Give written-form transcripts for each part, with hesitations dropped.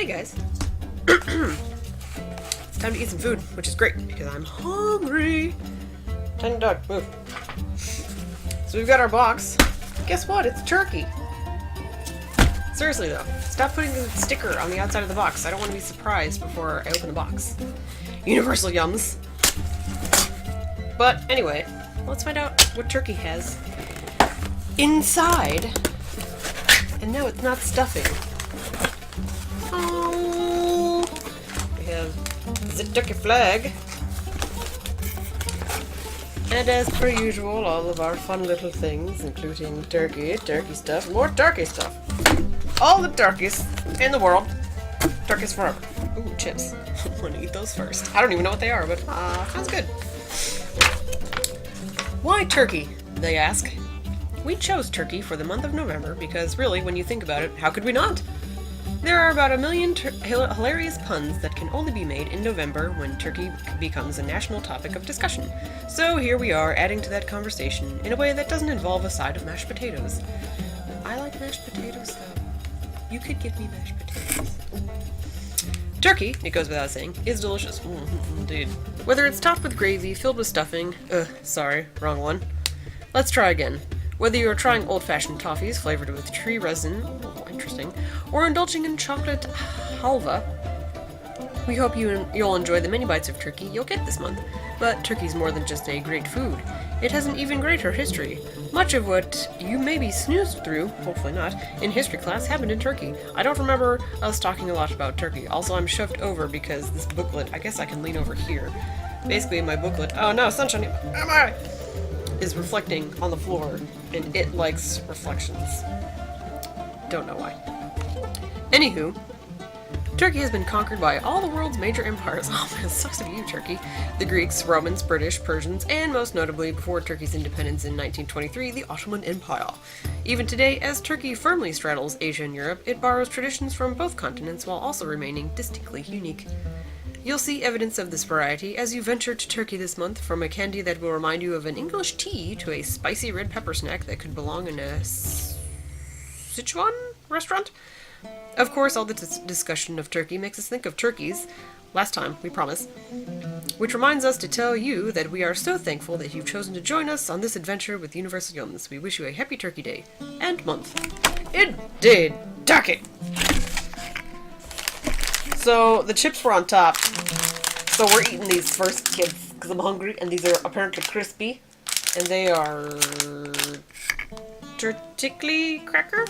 Hey guys. It's time to eat some food, which is great because I'm hungry. Tiny dog, move. So we've got our box. Guess what? It's turkey. Seriously though, stop putting the sticker on the outside of the box. I don't want to be surprised before I open the box. Universal yums. But anyway, let's find out what turkey has inside. And no, it's not stuffing. Oh, we have the turkey flag. And as per usual, all of our fun little things, including turkey, turkey stuff, more turkey stuff. All the turkeys in the world. Turkeys forever. Ooh, chips. I'm gonna eat those first. I don't even know what they are, but sounds good. Why turkey, they ask. We chose turkey for the month of November because really, when you think about it, how could we not? There are about 1 million hilarious puns that can only be made in November when turkey becomes a national topic of discussion. So here we are, adding to that conversation in a way that doesn't involve a side of mashed potatoes. I like mashed potatoes, though. You could give me mashed potatoes. Turkey, it goes without saying, is delicious. Indeed. Whether it's topped with gravy, filled with stuffing... sorry, wrong one. Let's try again. Whether you're trying old-fashioned toffees flavored with tree resin, interesting, or indulging in chocolate halva, we hope you'll enjoy the many bites of turkey you'll get this month. But turkey's more than just a great food. It has an even greater history. Much of what you maybe snoozed through, hopefully not, in history class happened in Turkey. I don't remember us talking a lot about Turkey. Also, I'm shoved over because this booklet, I guess I can lean over here. Basically, my booklet, oh no, sunshine, am I? Is reflecting on the floor, and it likes reflections. Don't know why. Anywho, Turkey has been conquered by all the world's major empires. Oh man, it sucks to be you, Turkey. The Greeks, Romans, British, Persians, and most notably, before Turkey's independence in 1923, the Ottoman Empire. Even today, as Turkey firmly straddles Asia and Europe, it borrows traditions from both continents while also remaining distinctly unique. You'll see evidence of this variety as you venture to Turkey this month, from a candy that will remind you of an English tea to a spicy red pepper snack that could belong in a Sichuan restaurant. Of course, all the discussion of Turkey makes us think of turkeys. Last time, we promise. Which reminds us to tell you that we are so thankful that you've chosen to join us on this adventure with Universal Yums. We wish you a happy Turkey Day and month. Indeed, turkey! So, the chips were on top. So we're eating these first, kids, because I'm hungry, and these are apparently crispy. And they are... Turkey cracker?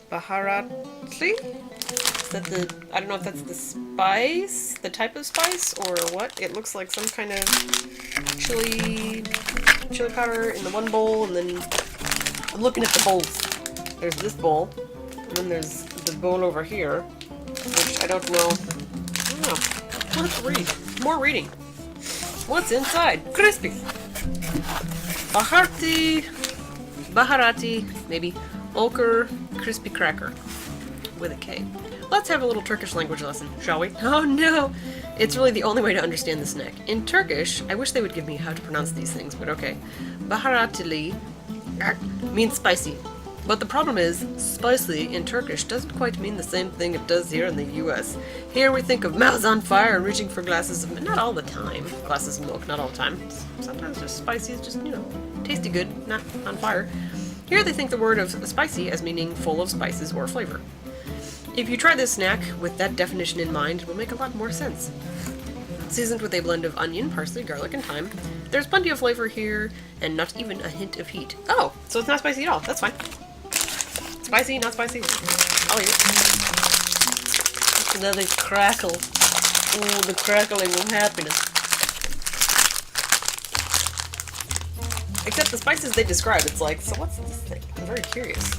Baharatli? Is that the... I don't know if that's the spice? The type of spice? Or what? It looks like some kind of chili powder in the one bowl, and then... I'm looking at the bowls. There's this bowl. And then there's the bowl over here, which I don't know. Let's read. More reading. What's inside? Krispi. Baharatli, maybe. Ulker, crispy cracker. With a K. Let's have a little Turkish language lesson, shall we? Oh no! It's really the only way to understand the snack. In Turkish, I wish they would give me how to pronounce these things, but okay. Baharatli means spicy. But the problem is, spicy in Turkish doesn't quite mean the same thing it does here in the US. Here we think of mouths on fire and reaching for glasses of milk. Not all the time. Glasses of milk, not all the time. Sometimes just spicy is just, tasty good, not on fire. Here they think the word of spicy as meaning full of spices or flavor. If you try this snack with that definition in mind, it will make a lot more sense. Seasoned with a blend of onion, parsley, garlic, and thyme, there's plenty of flavor here, and not even a hint of heat. Oh, so it's not spicy at all. That's fine. Spicy, not spicy. I'll eat it. That's another crackle. Ooh, the crackling of happiness. Except the spices they describe, it's like, so what's this thing? I'm very curious.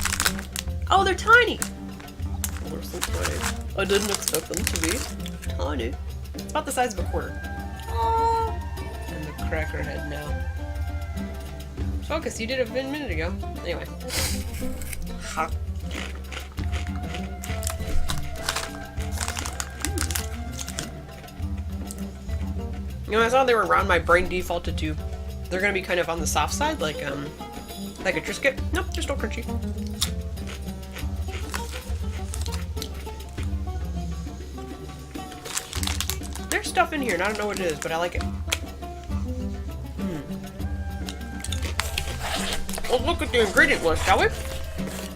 Oh, they're tiny! Oh, they're so tiny. I didn't expect them to be tiny. It's about the size of a quarter. Oh, and the cracker head now. Focus, you did it a minute ago. Anyway. Ha. I saw they were round. My brain defaulted to they're gonna be kind of on the soft side, like a Triscuit. Nope, they're still crunchy. stuff in here, and I don't know what it is, but I like it. Well, look at the ingredient list, shall we?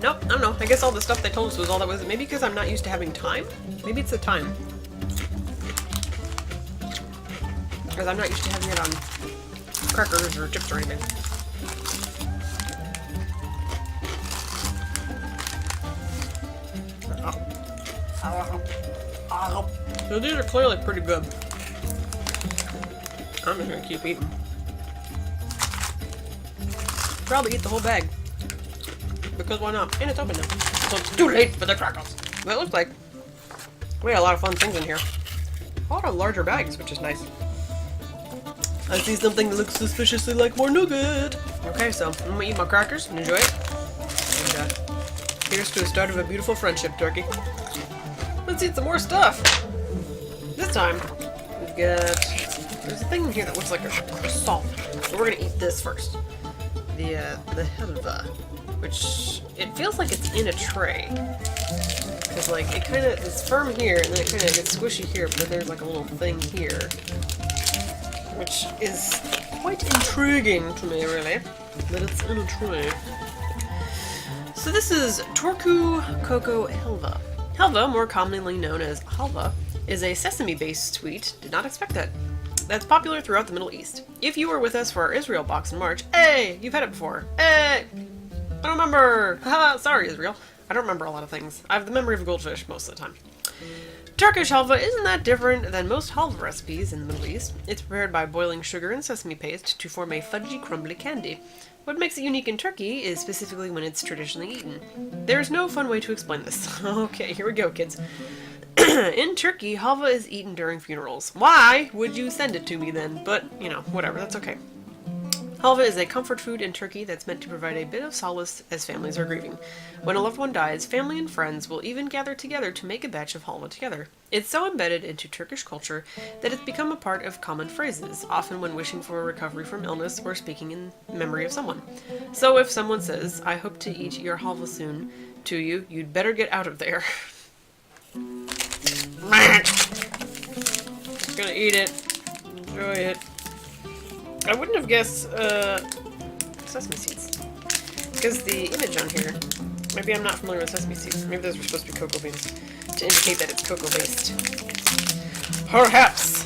Nope, I don't know. I guess all the stuff they told us was all that was. Maybe because I'm not used to having thyme? Maybe it's the thyme. Because I'm not used to having it on crackers or chips or anything. So these are clearly pretty good. I'm just gonna keep eating. Probably eat the whole bag. Because why not? And it's open now. So it's too late for the crackers. But it looks like we had a lot of fun things in here. A lot of larger bags, which is nice. I see something that looks suspiciously like more nougat. Okay, so I'm gonna eat my crackers and enjoy it. And here's to the start of a beautiful friendship, Turkey. Let's eat some more stuff. This time, we've got... There's a thing in here that looks like a croissant. So we're gonna eat this first. The helva. Which, it feels like it's in a tray. Because, like, it kind of... It's firm here, and then it kind of gets squishy here, but then there's, like, a little thing here. Which is quite intriguing to me, really. That it's in a tray. So this is Torku Cocoa Helva. Helva, more commonly known as halva, is a sesame-based sweet. Did not expect that. That's popular throughout the Middle East. If you were with us for our Israel box in March, hey, you've had it before. Hey, I don't remember. Haha, sorry, Israel. I don't remember a lot of things. I have the memory of a goldfish most of the time. Turkish halva isn't that different than most halva recipes in the Middle East. It's prepared by boiling sugar and sesame paste to form a fudgy, crumbly candy. What makes it unique in Turkey is specifically when it's traditionally eaten. There's no fun way to explain this. Okay, here we go, kids. In Turkey, halva is eaten during funerals. Why would you send it to me then? But, you know, whatever, that's okay. Halva is a comfort food in Turkey that's meant to provide a bit of solace as families are grieving. When a loved one dies, family and friends will even gather together to make a batch of halva together. It's so embedded into Turkish culture that it's become a part of common phrases, often when wishing for a recovery from illness or speaking in memory of someone. So if someone says, "I hope to eat your halva soon," to you, you'd better get out of there. Just gonna eat it. Enjoy it. I wouldn't have guessed sesame seeds. Because the image on here, maybe I'm not familiar with sesame seeds. Maybe those were supposed to be cocoa beans to indicate that it's cocoa based. Perhaps.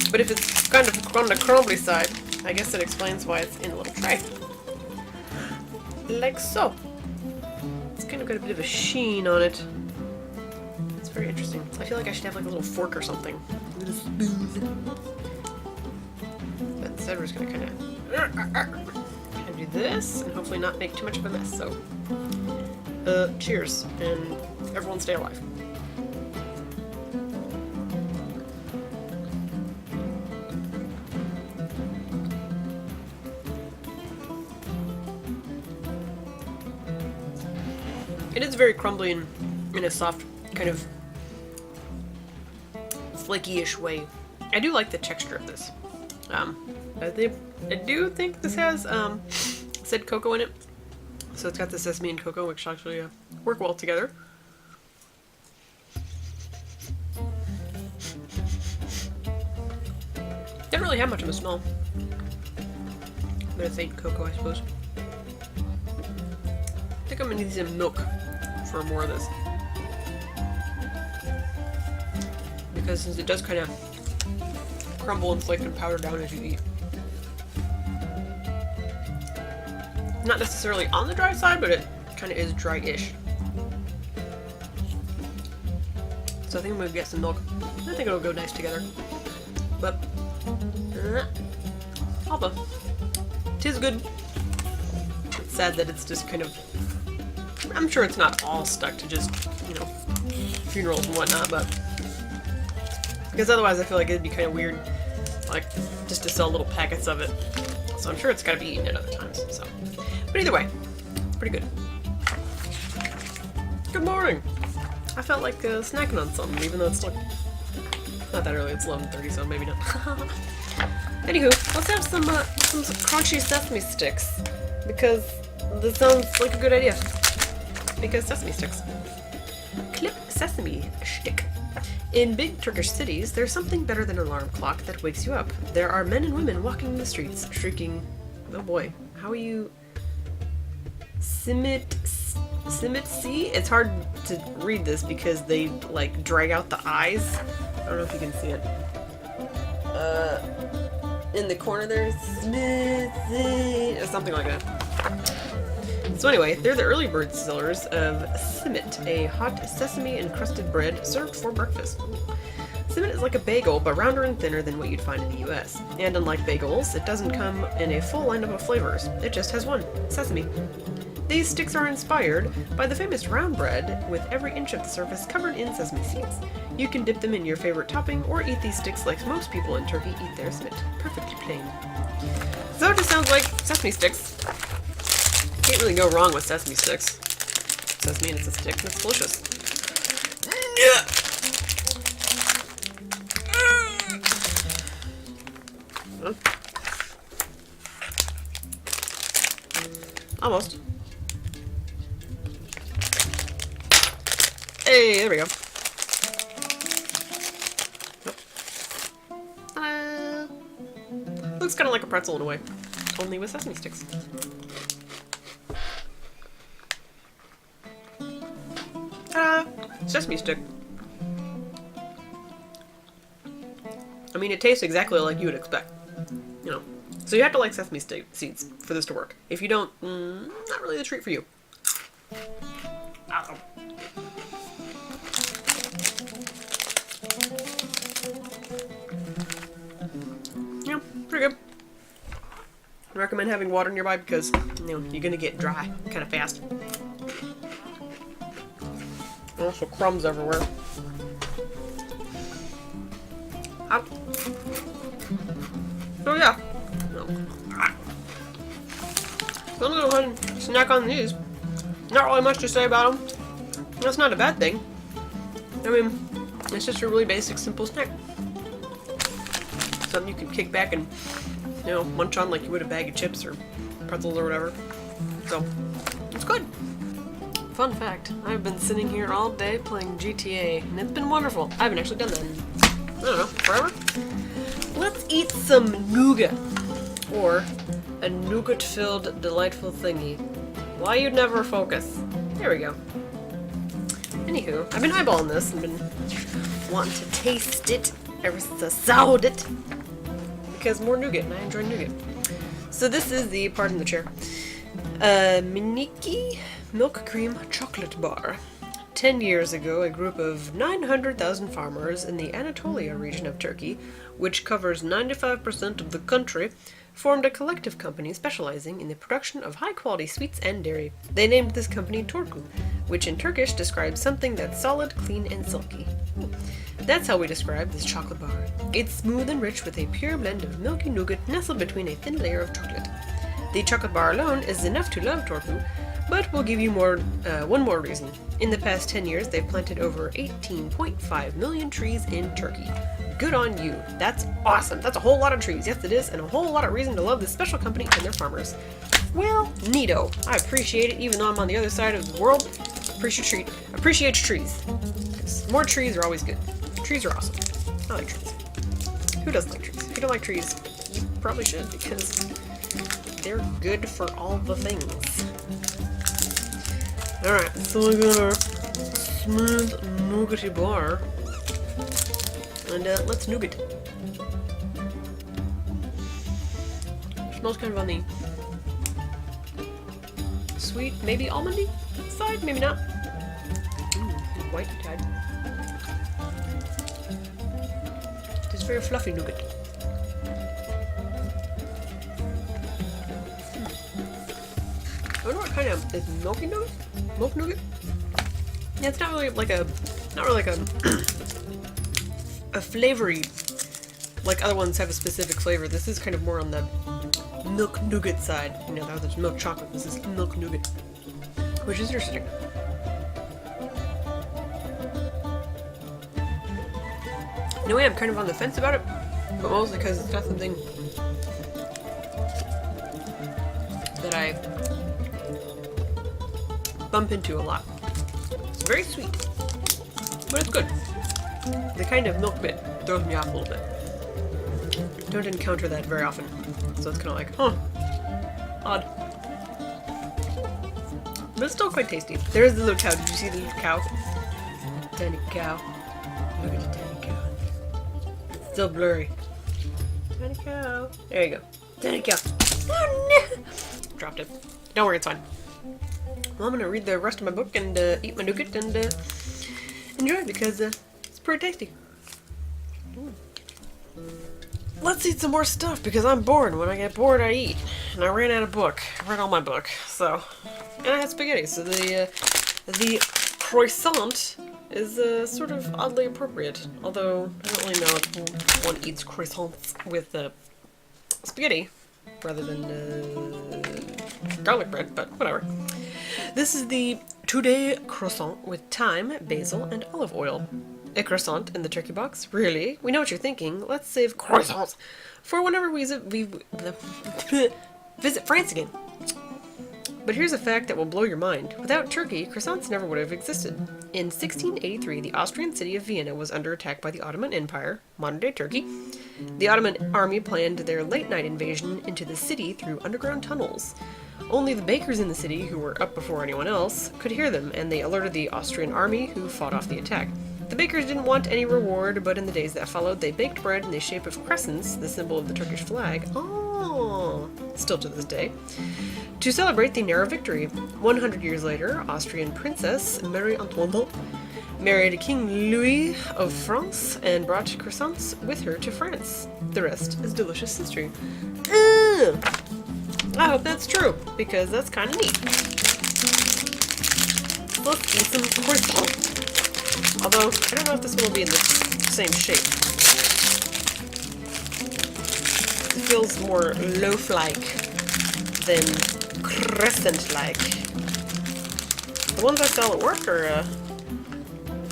But if it's kind of on the crumbly side, I guess it explains why it's in a little tray. Like so. It's kind of got a bit of a sheen on it. It's very interesting. I feel like I should have like a little fork or something. A little spoon. But instead we're just gonna kind of do this and hopefully not make too much of a mess. So, cheers and everyone stay alive. It is very crumbly and in a soft, kind of flaky-ish way. I do like the texture of this. I do think this has said cocoa in it, so it's got the sesame and cocoa, which actually work well together. Didn't really have much of a smell, but it's ain't cocoa, I suppose. I think I'm gonna need some milk for more of this, because since it does kind of crumble and flake and powder down as you eat. Not necessarily on the dry side, but it kind of is dry-ish. So I think I'm gonna get some milk. I think it'll go nice together. But halva, 'tis good. It's sad that it's just kind of. I'm sure it's not all stuck to just, you know, funerals and whatnot, but because otherwise I feel like it'd be kind of weird, like just to sell little packets of it. So I'm sure it's got to be eaten at other times. So, but either way, pretty good. Good morning. I felt like snacking on something, even though it's still not that early. It's 11:30, so maybe not. Anywho, let's have some crunchy sesame sticks, because this sounds like a good idea. Because sesame sticks. Clip sesame stick. In big Turkish cities, there's something better than an alarm clock that wakes you up. There are men and women walking in the streets, shrieking, oh boy, how are you... Simit-si? It's hard to read this because they, like, drag out the eyes. I don't know if you can see it. In the corner there's or something like that. So anyway, they're the early bird sellers of simit, a hot sesame-encrusted bread served for breakfast. Simit is like a bagel, but rounder and thinner than what you'd find in the US. And unlike bagels, it doesn't come in a full lineup of flavors. It just has one, sesame. These sticks are inspired by the famous round bread with every inch of the surface covered in sesame seeds. You can dip them in your favorite topping or eat these sticks like most people in Turkey eat their simit, perfectly plain. So it just sounds like sesame sticks. Can't really go wrong with sesame sticks. Sesame and it's a stick and it's delicious. Almost. Hey, there we go. Looks kind of like a pretzel in a way, only with sesame sticks. Sesame stick. I mean, it tastes exactly like you would expect, you know. So you have to like sesame seeds for this to work. If you don't, not really the treat for you. Ow. Yeah, pretty good. I recommend having water nearby because, you know, you're gonna get dry kind of fast. Also crumbs everywhere. So yeah. So I'm gonna go ahead and snack on these. Not really much to say about them. That's not a bad thing. I mean, it's just a really basic, simple snack. Something you can kick back and, you know, munch on like you would a bag of chips or pretzels or whatever. So, it's good. Fun fact, I've been sitting here all day playing GTA, and it's been wonderful. I haven't actually done that in, I don't know, forever? Let's eat some nougat. Or a nougat-filled, delightful thingy. Why you'd never focus. There we go. Anywho, I've been eyeballing this and been wanting to taste it ever since I saw it. Because more nougat, and I enjoy nougat. So this is the, pardon the chair, Miniki Milk Cream Chocolate Bar. 10 years ago, a group of 900,000 farmers in the Anatolia region of Turkey, which covers 95% of the country, formed a collective company specializing in the production of high-quality sweets and dairy. They named this company Torku, which in Turkish describes something that's solid, clean, and silky. That's how we describe this chocolate bar. It's smooth and rich with a pure blend of milky nougat nestled between a thin layer of chocolate. The chocolate bar alone is enough to love Torku, but we'll give you one more reason. In the past 10 years, they've planted over 18.5 million trees in Turkey. Good on you. That's awesome. That's a whole lot of trees. Yes, it is, and a whole lot of reason to love this special company and their farmers. Well, neato. I appreciate it, even though I'm on the other side of the world. Appreciate trees. 'Cause more trees are always good. Trees are awesome. I like trees. Who doesn't like trees? If you don't like trees, you probably should, because they're good for all the things. Alright, so we got our smooth nougaty bar. And let's nougat. Smells kind of on the sweet, maybe almondy side, maybe not. White tide. It's very fluffy nougat. I wonder what kind of, is milky nougat? Milk nougat? Yeah, it's not really like a a flavory, like other ones have a specific flavor. This is kind of more on the milk nougat side. You know, the other's milk chocolate. This is milk nougat, which is interesting. In a way, I'm kind of on the fence about it, but mostly because it's not something that I bump into a lot. It's very sweet, but it's good. The kind of milk bit throws me off a little bit. Don't encounter that very often. So it's kind of like, huh, odd. But it's still quite tasty. There's the little cow. Did you see the little cow? Tiny cow. Look at the tiny cow. It's still blurry. Tiny cow. There you go. Tiny cow. Oh no! Dropped it. Don't worry, it's fine. Well, I'm gonna read the rest of my book and eat my nougat and enjoy because it's pretty tasty. Let's eat some more stuff because I'm bored. When I get bored, I eat. And I ran out of book. I read all my book. So, and I had spaghetti. So the croissant is sort of oddly appropriate. Although I don't really know if one eats croissants with spaghetti rather than garlic bread, but whatever. This is the two-day croissant with thyme, basil, and olive oil. A croissant in the turkey box? Really? We know what you're thinking. Let's save croissants for whenever we visit France again. But here's a fact that will blow your mind. Without Turkey, croissants never would have existed. In 1683, the Austrian city of Vienna was under attack by the Ottoman Empire, modern-day Turkey. The Ottoman army planned their late-night invasion into the city through underground tunnels. Only the bakers in the city, who were up before anyone else, could hear them, and they alerted the Austrian army, who fought off the attack. The bakers didn't want any reward, but in the days that followed, they baked bread in the shape of crescents, the symbol of the Turkish flag. Oh, still to this day. To celebrate the narrow victory, 100 years later, Austrian Princess Marie Antoinette married King Louis of France and brought croissants with her to France. The rest is delicious history. I hope that's true, because that's kind of neat. Let's eat some croissant. Although, I don't know if this one will be in the same shape. It feels more loaf-like than crescent-like. The ones I sell at work are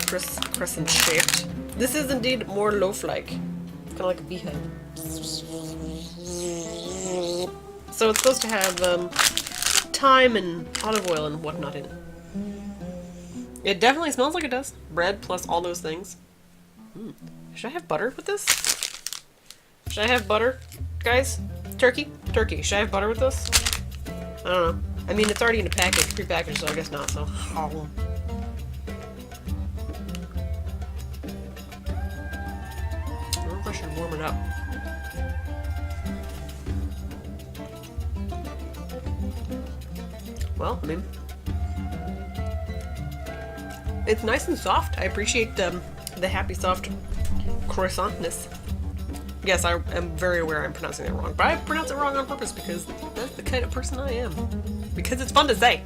crescent-shaped. This is indeed more loaf-like. Kind of like a beehive. So it's supposed to have thyme and olive oil and whatnot in it. It definitely smells like it does. Bread plus all those things. Should I have butter with this? Should I have butter, guys? Turkey? Turkey. Should I have butter with this? I don't know. I mean, it's already in a package, prepackaged, so I guess not, so. I don't know if I should warm it up. Well, I mean, it's nice and soft. I appreciate the happy, soft croissantness. Yes, I am very aware I'm pronouncing it wrong, but I pronounce it wrong on purpose because that's the kind of person I am. Because it's fun to say.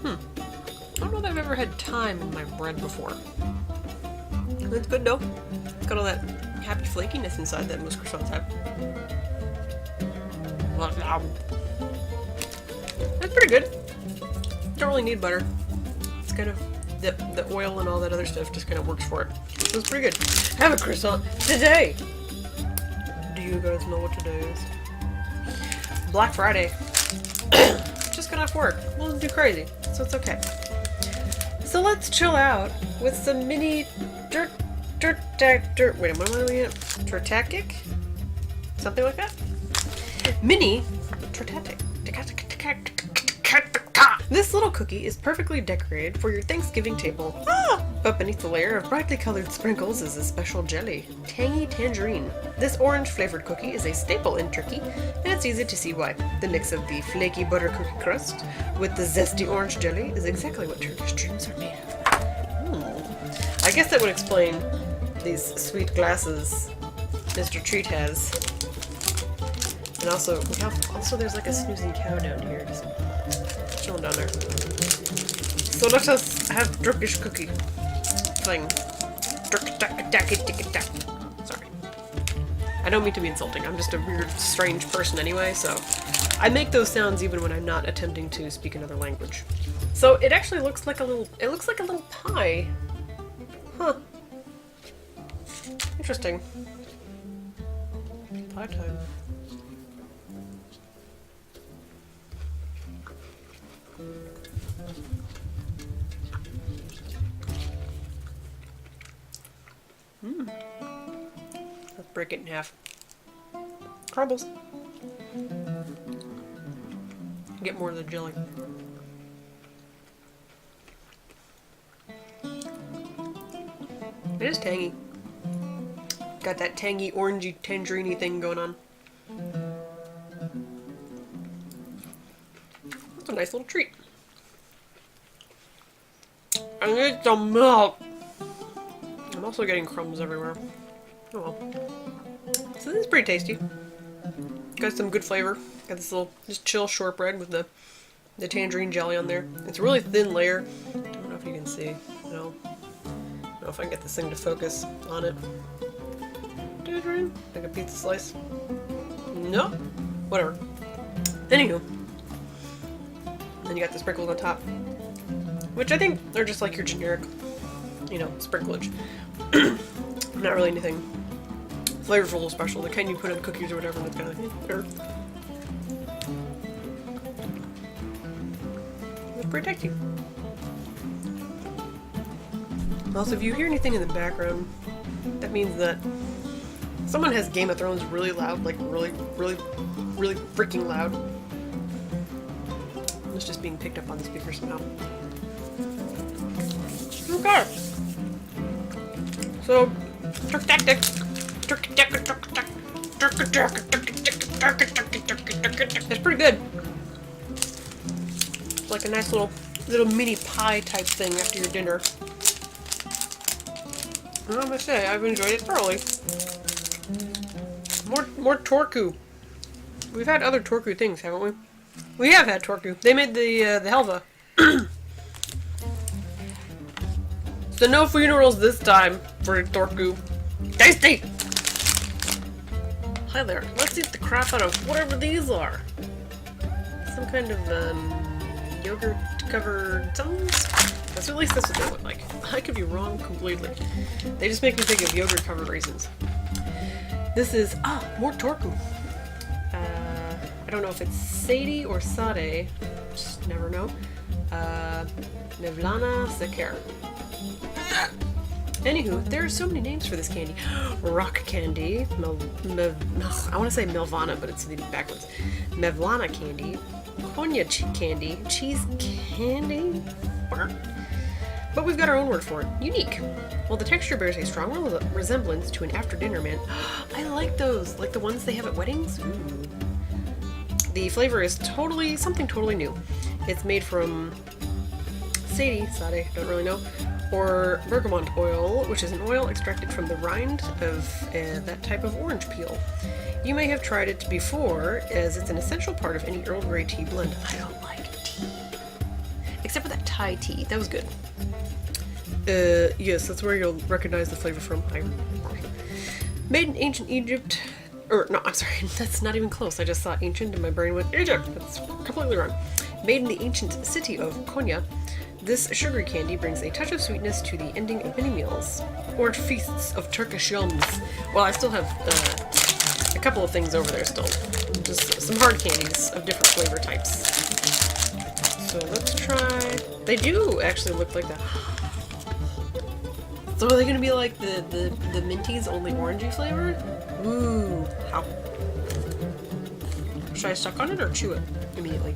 I don't know that I've ever had thyme in my bread before. It's good though. It's got all that happy flakiness inside that most croissants have. That's pretty good. Don't really need butter. It's kind of the oil and all that other stuff just kind of works for it. So it's pretty good. Have a croissant today. Do you guys know what today is? Black Friday. Just got off work. Wasn't too crazy, so it's okay. So let's chill out with some mini wait, what am I looking at? Turtacik? Something like that? Mini Turtacik. This little cookie is perfectly decorated for your Thanksgiving table. But beneath the layer of brightly colored sprinkles is a special jelly, tangy tangerine. This orange-flavored cookie is a staple in Turkey, and it's easy to see why. The mix of the flaky butter cookie crust with the zesty orange jelly is exactly what Turkish dreams are made of. I guess that would explain these sweet glasses Mr. Treat has. And also, there's like a snoozing cow down here, just chilling down there. So let us have Turkish cookie thing. Sorry. I don't mean to be insulting. I'm just a weird, strange person anyway, so I make those sounds even when I'm not attempting to speak another language. So it actually looks like a little pie. Huh. Interesting. Pie time. break it in half. Crumbles. Get more of the jelly. It is tangy. Got that tangy, orangey, tangerine-y thing going on. That's a nice little treat. I need some milk! I'm also getting crumbs everywhere. Oh well. So this is pretty tasty. Got some good flavor. Got this little, just chill shortbread with the tangerine jelly on there. It's a really thin layer. I don't know if you can see. No. I don't know if I can get this thing to focus on it. Tangerine? Like a pizza slice? No? Whatever. Anywho. Then you got the sprinkles on top. Which I think are just like your generic, you know, sprinklage. Not really anything flavorful or special. The kind you put in cookies or whatever, that's kind of it's pretty tasty. Also, if you hear anything in the background, that means that someone has Game of Thrones really loud, like really freaking loud. It's just being picked up on the speaker somehow. Okay. So, it's pretty good. It's like a nice little mini pie type thing after your dinner. I must say, I've enjoyed it thoroughly. More Torku. We've had other Torku things, haven't we? We have had Torku. They made the Helva. So no funerals this time for Torku. Tasty! Hi there. Let's eat the crap out of whatever these are. Some kind of yogurt covered something? That's at least that's what they look like. I could be wrong completely. They just make me think of yogurt covered raisins. This is more Torku. I don't know if it's Sade or Sade. Just never know. Mevlana, Seker. Anywho, there are so many names for this candy. Rock candy, I want to say Mevlana, but it's backwards. Mevlana candy, Konya candy, cheese candy. But we've got our own word for it. Unique. Well, the texture bears a strong resemblance to an after-dinner man. I like those, like the ones they have at weddings. Ooh. The flavor is something totally new. It's made from Sade, don't really know, or bergamot oil, which is an oil extracted from the rind of that type of orange peel. You may have tried it before, as it's an essential part of any Earl Grey tea blend. I don't like tea. Except for that Thai tea. That was good. Yes, that's where you'll recognize the flavor from. Made in ancient Egypt. No, I'm sorry, that's not even close. I just saw ancient and my brain went, Egypt! That's completely wrong. Made in the ancient city of Konya, this sugary candy brings a touch of sweetness to the ending of many meals, or feasts of Turkish yums. Well, I still have a couple of things over there still. Just some hard candies of different flavor types. So let's try... They do actually look like that. So are they gonna be like the Minties, only orangey flavored? Ooh, how? Should I suck on it or chew it immediately?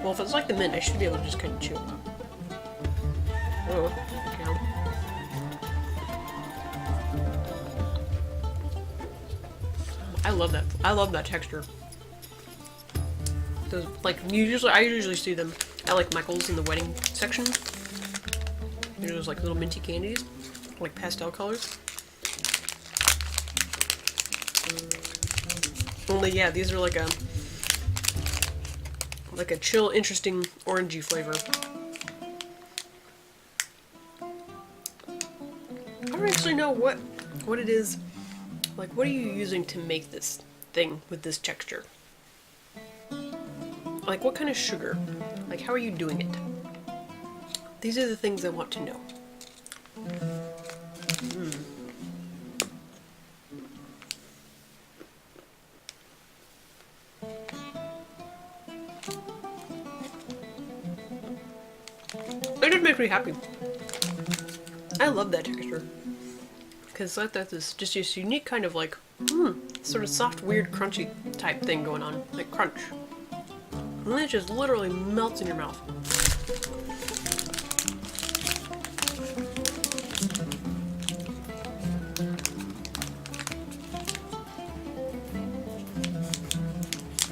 Well, if it's like the mint, I should be able to just kind of chew it. Oh, okay. I love that. I love that texture. Those, like, I usually see them at like Michael's in the wedding section. You know, those like little minty candies, like pastel colors. Only yeah, these are like a chill, interesting orangey flavor. I don't actually know what it is. Like, what are you using to make this thing with this texture? Like, what kind of sugar? Like, how are you doing it? These are the things I want to know. It did make me happy. I love that texture. Because like that's just this unique kind of like, sort of soft, weird, crunchy type thing going on. Like crunch. And then it just literally melts in your mouth.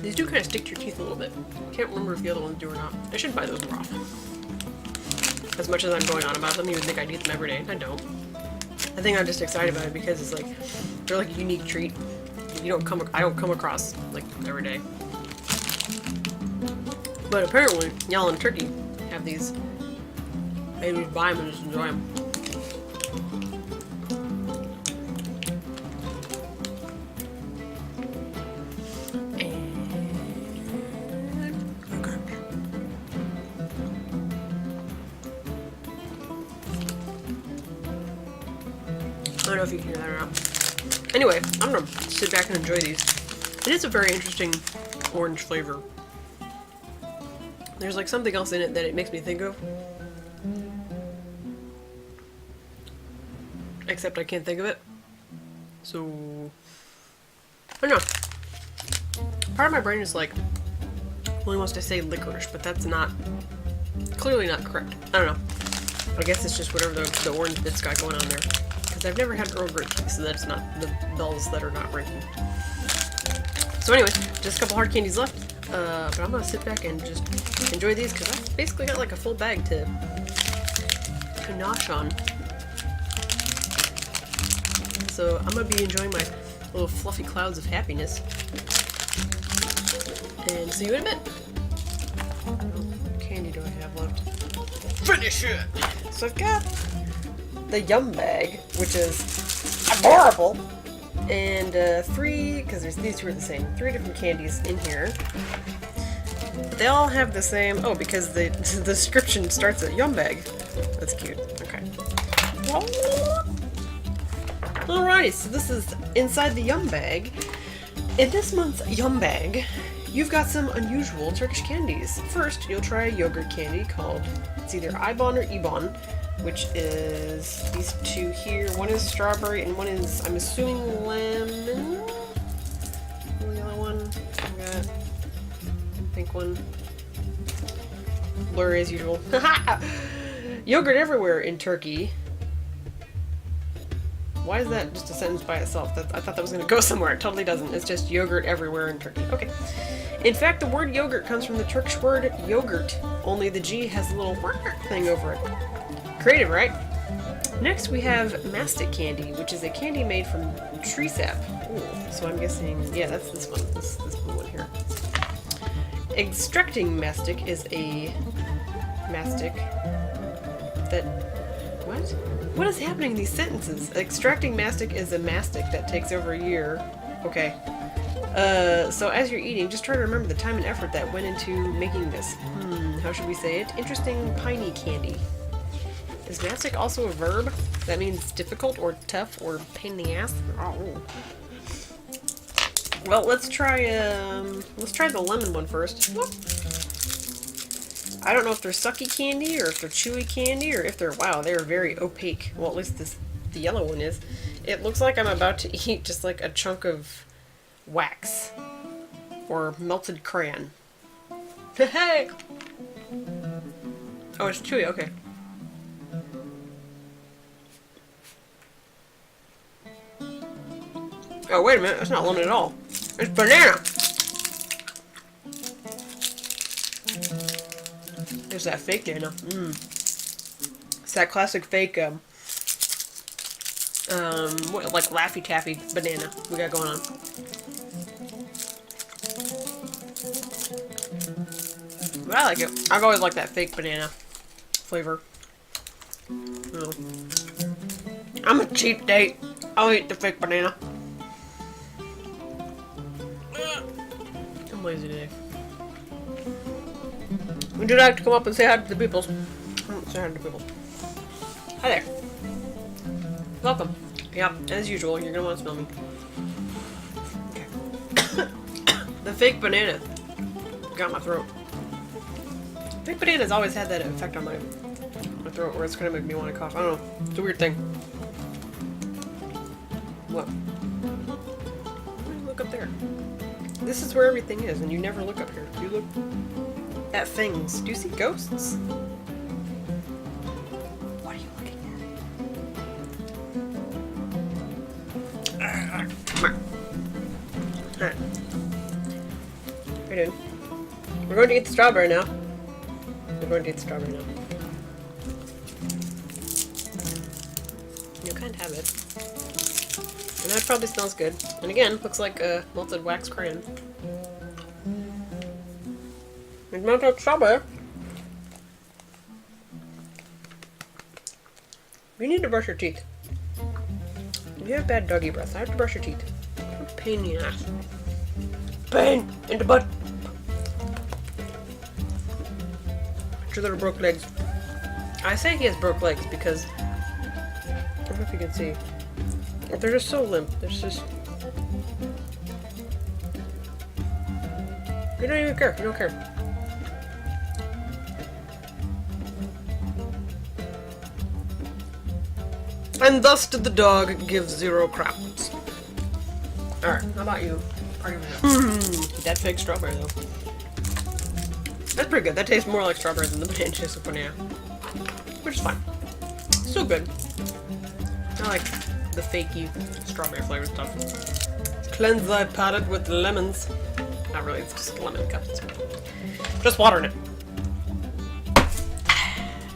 These do kind of stick to your teeth a little bit. Can't remember if the other ones do or not. I should buy those more often. As much as I'm going on about them, you would think I'd eat them every day. I don't. I think I'm just excited about it because it's like, they're like a unique treat. I don't come across like every day. But apparently, y'all in Turkey have these. Maybe just buy them and just enjoy them. I don't know if you can hear that or not. Anyway, I'm gonna sit back and enjoy these. It is a very interesting orange flavor. There's like something else in it that it makes me think of. Except I can't think of it. So, I don't know. Part of my brain is like, really wants to say licorice, but that's not, clearly not correct. I don't know. I guess it's just whatever the orange bit's got going on there. I've never had Earl Grey tea, so that's not the bells that are not ringing. So anyways, just a couple hard candies left. But I'm gonna sit back and just enjoy these because I've basically got like a full bag to nosh on. So I'm gonna be enjoying my little fluffy clouds of happiness. And see you in a bit. What candy do I have left? Finish it! So I've got the Yum bag, which is adorable, and three, because these two are the same, 3 different candies in here. But they all have the same, oh, because the description starts at Yum bag. That's cute. Okay. Alrighty, so this is inside the Yum bag. In this month's Yum bag, you've got some unusual Turkish candies. First, you'll try a yogurt candy called, it's either Ibon or Ibon, which is these two here. One is strawberry and one is, I'm assuming, lemon. The yellow one. I got pink one. Blurry as usual. Yogurt everywhere in Turkey. Why is that just a sentence by itself? I thought that was going to go somewhere. It totally doesn't. It's just yogurt everywhere in Turkey. Okay. In fact, the word yogurt comes from the Turkish word yogurt, only the G has a little thing over it. Creative, right? Next we have mastic candy, which is a candy made from tree sap. Ooh, so I'm guessing, yeah, that's this one, this blue one here. Extracting mastic is a mastic that, what? What is happening in these sentences? Extracting mastic is a mastic that takes over a year. Okay. So as you're eating, just try to remember the time and effort that went into making this. How should we say it? Interesting piney candy. Is mastic also a verb? That means difficult or tough or pain in the ass? Oh. Well, let's try the lemon one first. Whoop. I don't know if they're sucky candy or if they're chewy candy or if they're, wow, they're very opaque. Well, at least the yellow one is. It looks like I'm about to eat just like a chunk of wax or melted crayon. Hey! Oh, it's chewy, okay. Oh, wait a minute, that's not lemon at all. It's banana! There's that fake banana. It's that classic fake, like Laffy Taffy banana we got going on. But I like it. I've always liked that fake banana flavor. Oh. I'm a cheap date. I'll eat the fake banana. I'm lazy today. Would you like to come up and say hi to the people? Say hi to the people. Hi there. Welcome. Yeah, as usual, you're gonna want to smell me. Okay. The fake banana got my throat. Fake bananas always had that effect on my throat where it's gonna make me want to cough. I don't know. It's a weird thing. What? Look up there. This is where everything is, and you never look up here. You look at things. Do you see ghosts? What are you looking at? Come on. Alright. What are you doing? We're going to eat the strawberry now. We're going to eat the strawberry now. You can't have it. And that probably smells good. And again, looks like a melted wax crayon. It smells like strawberry. You need to brush your teeth. If you have bad doggy breath, I have to brush your teeth. What a pain in the ass. Pain in the butt. Your little broke legs. I say he has broke legs because I don't know if you can see. They're just so limp. There's just. You don't even care. You don't care. And thus did the dog give 0 craps. Alright, how about you? That fake strawberry though. That's pretty good. That tastes more like strawberry than the banana chips with banana. Which is fine. Still good. I like the fakey strawberry flavored stuff. Cleanse thy palate with lemons. Not really, it's just lemon cups. Just water in it.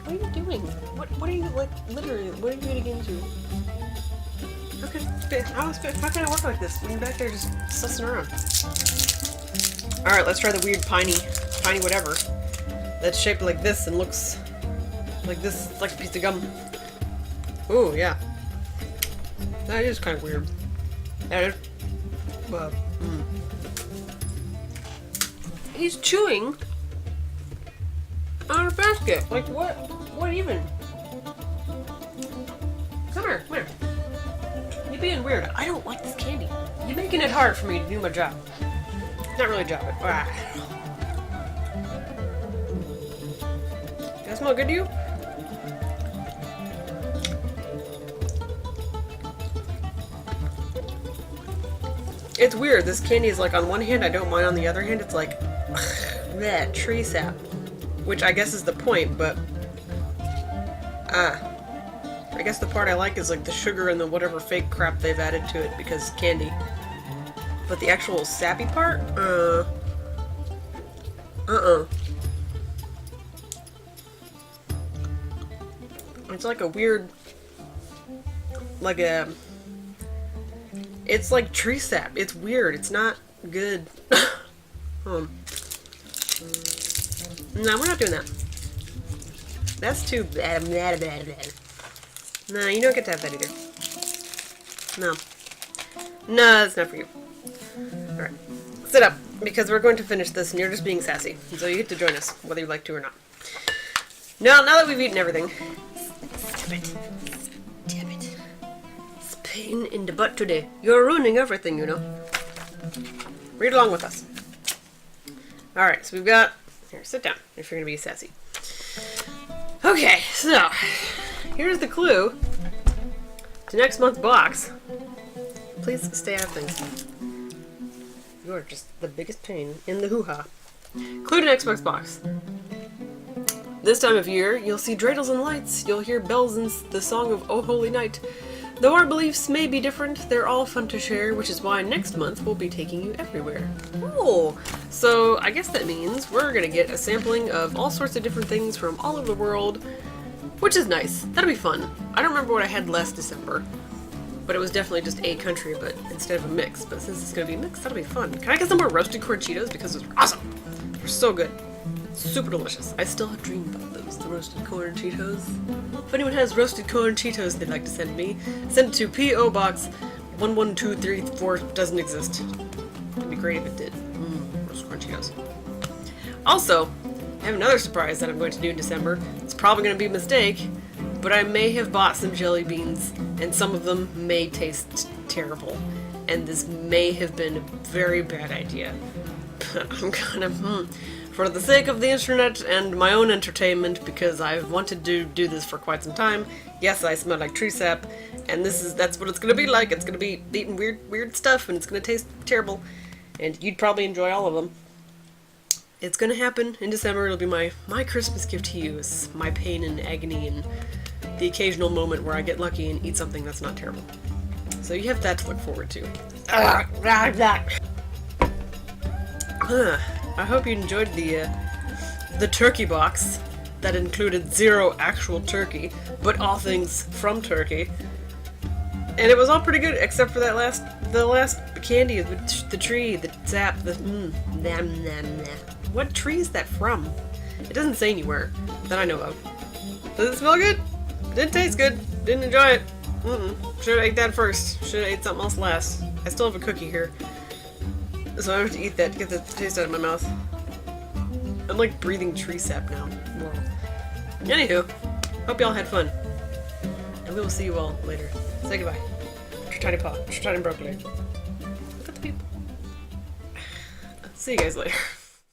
What are you doing? What are you, like, literally, what are you getting into? How can I work like this when you're back there just sussing around? Alright, let's try the weird piney whatever. That's shaped like this and looks like this. It's like a piece of gum. Ooh, yeah. That is kind of weird. That is. But, He's chewing on a basket. Like, what? What even? Come here, come here. You're being weird. I don't like this candy. You're making it hard for me to do my job. Not really a job, but Does that smell good to you? It's weird. This candy is like, on one hand I don't mind, on the other hand it's like that tree sap, which I guess is the point, but I guess the part I like is like the sugar and the whatever fake crap they've added to it because candy. But the actual sappy part, it's like a weird, like a, it's like tree sap. It's weird. It's not good. No, we're not doing that. That's too bad. No, you don't get to have that either. No. No, that's not for you. Alright. Sit up, because we're going to finish this and you're just being sassy. So you get to join us, whether you like to or not. Now that we've eaten everything. Stop it. Damn it. It's pain in the butt today. You're ruining everything, you know. Read along with us. Alright, so we've got... Here, sit down if you're going to be sassy. Okay, so... Here's the clue to next month's box. Please stay out of things. You are just the biggest pain in the hoo-ha. Clue to next month's box. This time of year, you'll see dreidels and lights. You'll hear bells and the song of O Holy Night. Though our beliefs may be different, they're all fun to share, which is why next month we'll be taking you everywhere. Oh, so I guess that means we're gonna get a sampling of all sorts of different things from all over the world, which is nice. That'll be fun. I don't remember what I had last December, but it was definitely just a country, but instead of a mix. But since it's gonna be mixed, that'll be fun. Can I get some more roasted corn Cheetos? Because those are awesome. They're so good. Super delicious. I still dream about those, the roasted corn Cheetos. If anyone has roasted corn Cheetos they'd like to send me, send it to P.O. Box 11234. Doesn't exist. It'd be great if it did. Roasted corn Cheetos. Also, I have another surprise that I'm going to do in December. It's probably going to be a mistake, but I may have bought some jelly beans, and some of them may taste terrible. And this may have been a very bad idea. But I'm gonna, for the sake of the internet and my own entertainment, because I've wanted to do this for quite some time, Yes, I smell like tree sap, and that's what it's gonna be like. It's gonna be eating weird stuff, and it's gonna taste terrible, and you'd probably enjoy all of them. It's gonna happen in December. It'll be my Christmas gift to you. It's my pain and agony and the occasional moment where I get lucky and eat something that's not terrible. So you have that to look forward to. I hope you enjoyed the turkey box that included 0 actual turkey, but all things from Turkey. And it was all pretty good, except for the last candy with the tree, the sap, What tree is that from? It doesn't say anywhere that I know of. Does it smell good? Didn't taste good. Didn't enjoy it. Should have ate that first. Should have ate something else last. I still have a cookie here, so I have to eat that to get the taste out of my mouth. I'm like breathing tree sap now. Whoa. Anywho, hope y'all had fun, and we will see you all later. Say goodbye. Tiny paw. Tiny broccoli. Look at the people. See you guys later.